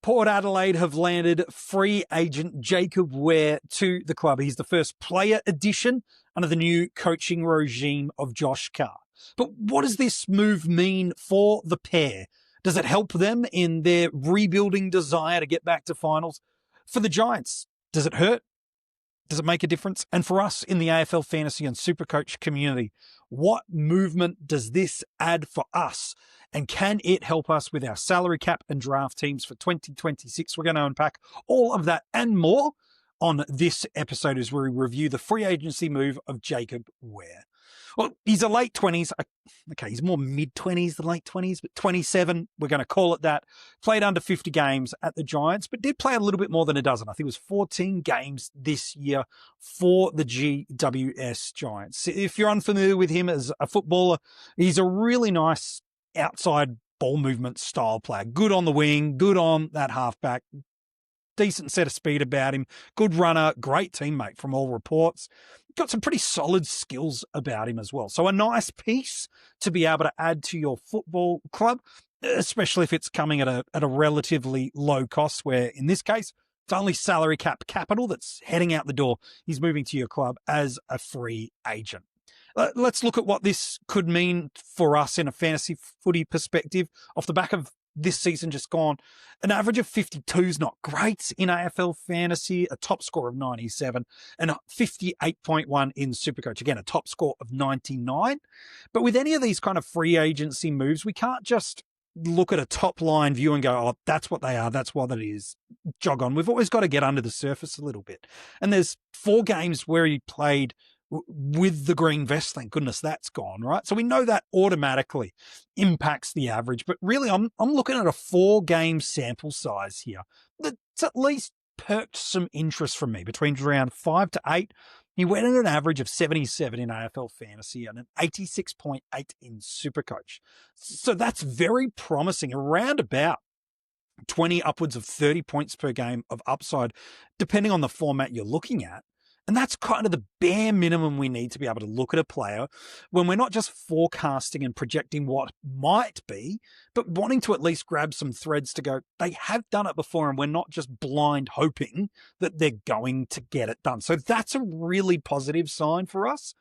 Port Adelaide have landed free agent Jacob Wehr to the club. He's the first player addition under the new coaching regime of Josh Carr. But what does this move mean for the pair? Does it help them in their rebuilding desire to get back to finals? For the Giants, does it hurt? Does it make a difference? And for us in the AFL Fantasy and SuperCoach community, what movement does this add for us? And can it help us with our salary cap and draft teams for 2026? We're going to unpack all of that and more on this episode as we review the free agency move of Jacob Wehr. Well, he's a late 20s. Okay, he's more mid-20s than late 20s, but 27, we're going to call it that. Played under 50 games at the Giants, but did play a little bit more than a dozen. I think it was 14 games this year for the GWS Giants. If you're unfamiliar with him as a footballer, he's a really nice outside ball movement style player. Good on the wing, good on that halfback. Decent set of speed about him, good runner, great teammate from all reports. Got some pretty solid skills about him as well. So a nice piece to be able to add to your football club, especially if it's coming at a relatively low cost, where in this case, it's only salary cap capital that's heading out the door. He's moving to your club as a free agent. Let's look at what this could mean for us in a fantasy footy perspective off the back of this season just gone. An average of 52 is not great in AFL Fantasy, a top score of 97, and 58.1 in SuperCoach. Again, a top score of 99. But with any of these kind of free agency moves, we can't just look at a top line view and go, oh, that's what they are, that's what it is. Jog on. We've always got to get under the surface a little bit. And there's 4 games where he played with the green vest. Thank goodness that's gone, right? So we know that automatically impacts the average, but really I'm looking at a 4-game sample size here that's at least perked some interest from me. Between round 5 to 8, he went at an average of 77 in AFL Fantasy and an 86.8 in SuperCoach. So that's very promising, around about 20 upwards of 30 points per game of upside, depending on the format you're looking at. And that's kind of the bare minimum we need to be able to look at a player when we're not just forecasting and projecting what might be, but wanting to at least grab some threads to go, they have done it before, and we're not just blind hoping that they're going to get it done. So that's a really positive sign for us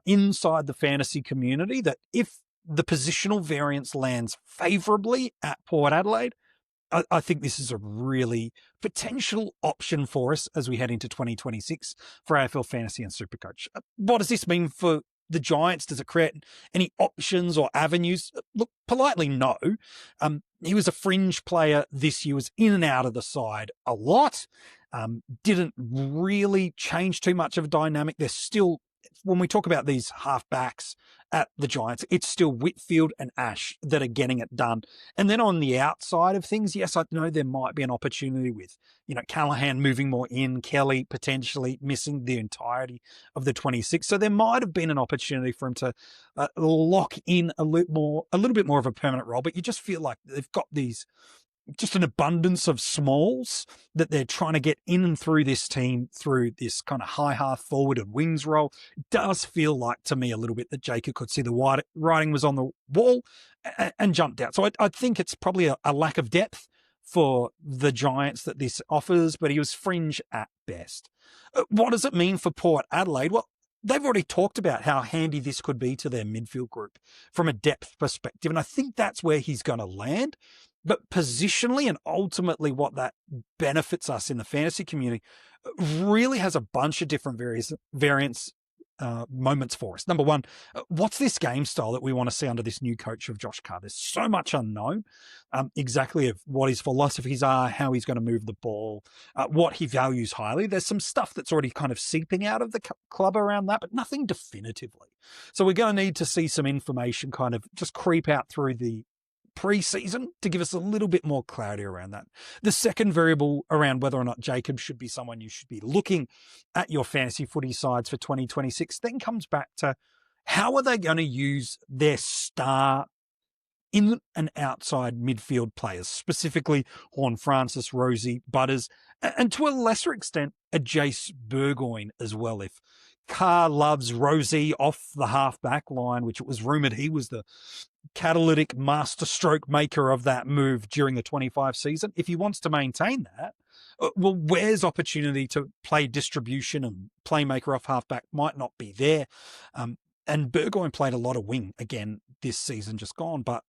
inside the fantasy community, that if the positional variance lands favorably at Port Adelaide, I think this is a really potential option for us as we head into 2026 for AFL Fantasy and SuperCoach. What does this mean for the Giants? Does it create any options or avenues? Look, politely, no. He was a fringe player this year, was in and out of the side a lot. Didn't really change too much of a dynamic. There's still, when we talk about these halfbacks at the Giants, it's still Whitfield and Ash that are getting it done. And then on the outside of things, yes, I know there might be an opportunity with, Callahan moving more in, Kelly potentially missing the entirety of the 26. So there might have been an opportunity for him to lock in a little bit more of a permanent role. But you just feel like they've got just an abundance of smalls that they're trying to get in and through this team through this kind of high half forward and wings role. It does feel like to me a little bit that Jacob could see the writing was on the wall and jumped out. So I think it's probably a lack of depth for the Giants that this offers, but he was fringe at best. What does it mean for Port Adelaide? Well, they've already talked about how handy this could be to their midfield group from a depth perspective, and I think that's where he's going to land. But positionally and ultimately what that benefits us in the fantasy community really has a bunch of different variants moments for us. Number one, what's this game style that we want to see under this new coach of Josh Carr? There's so much unknown exactly of what his philosophies are, how he's going to move the ball, what he values highly. There's some stuff that's already kind of seeping out of the club around that, but nothing definitively. So we're going to need to see some information kind of just creep out through the pre-season to give us a little bit more clarity around that. The second variable around whether or not Jacob should be someone you should be looking at your fantasy footy sides for 2026 then comes back to how are they going to use their star in and outside midfield players, specifically Horn Francis, Rosie, Butters, and to a lesser extent, a Jace Burgoyne as well. If Carr loves Rosie off the halfback line, which it was rumoured he was the catalytic master stroke maker of that move during the 25 season. If he wants to maintain that, well, Wehr's opportunity to play distribution and playmaker off halfback might not be there. And Burgoyne played a lot of wing again this season just gone, but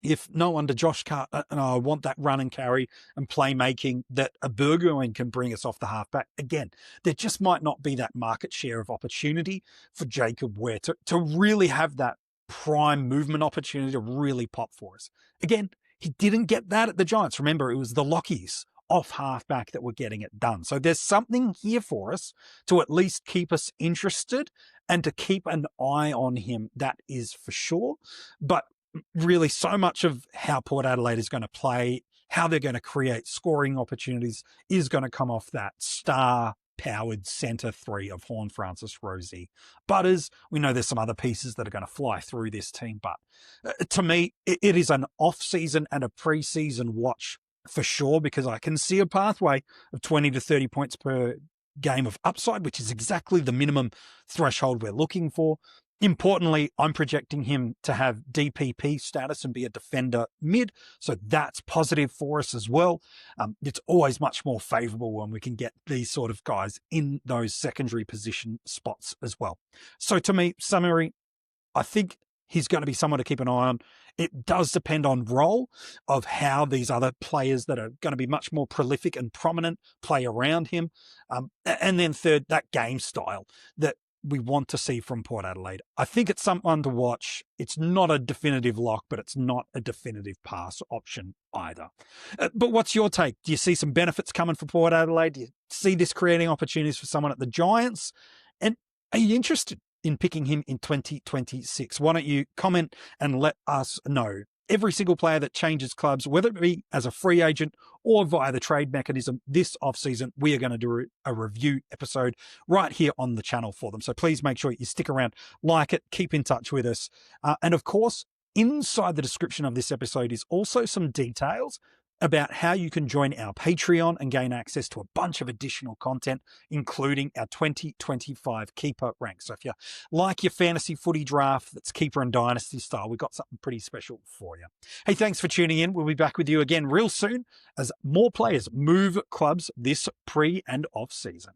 if no under Josh Carr, and I want that run and carry and playmaking that a Burgoyne can bring us off the halfback, again, there just might not be that market share of opportunity for Jacob Wehr to really have that prime movement opportunity to really pop for us. Again, he didn't get that at the Giants. Remember, it was the Lachies off halfback that were getting it done. So there's something here for us to at least keep us interested and to keep an eye on him. That is for sure. But really, so much of how Port Adelaide is going to play, how they're going to create scoring opportunities, is going to come off that star-powered centre three of Horn, Francis, Rosie, Butters. We know there's some other pieces that are going to fly through this team, but to me, it is an off-season and a pre-season watch for sure, because I can see a pathway of 20 to 30 points per game of upside, which is exactly the minimum threshold we're looking for. Importantly, I'm projecting him to have DPP status and be a defender mid, so that's positive for us as well. It's always much more favourable when we can get these sort of guys in those secondary position spots as well. So to me, summary, I think he's going to be someone to keep an eye on. It does depend on role of how these other players that are going to be much more prolific and prominent play around him. And then third, that game style that we want to see from Port Adelaide. I think it's someone to watch. It's not a definitive lock, but it's not a definitive pass option either. But what's your take? Do you see some benefits coming for Port Adelaide? Do you see this creating opportunities for someone at the Giants? And are you interested in picking him in 2026? Why don't you comment and let us know? Every single player that changes clubs, whether it be as a free agent or via the trade mechanism this offseason, we are going to do a review episode right here on the channel for them. So please make sure you stick around, like it, keep in touch with us. And of course, inside the description of this episode is also some details about how you can join our Patreon and gain access to a bunch of additional content, including our 2025 Keeper rank. So if you like your fantasy footy draft that's Keeper and Dynasty style, we've got something pretty special for you. Hey, thanks for tuning in. We'll be back with you again real soon as more players move clubs this pre and off season.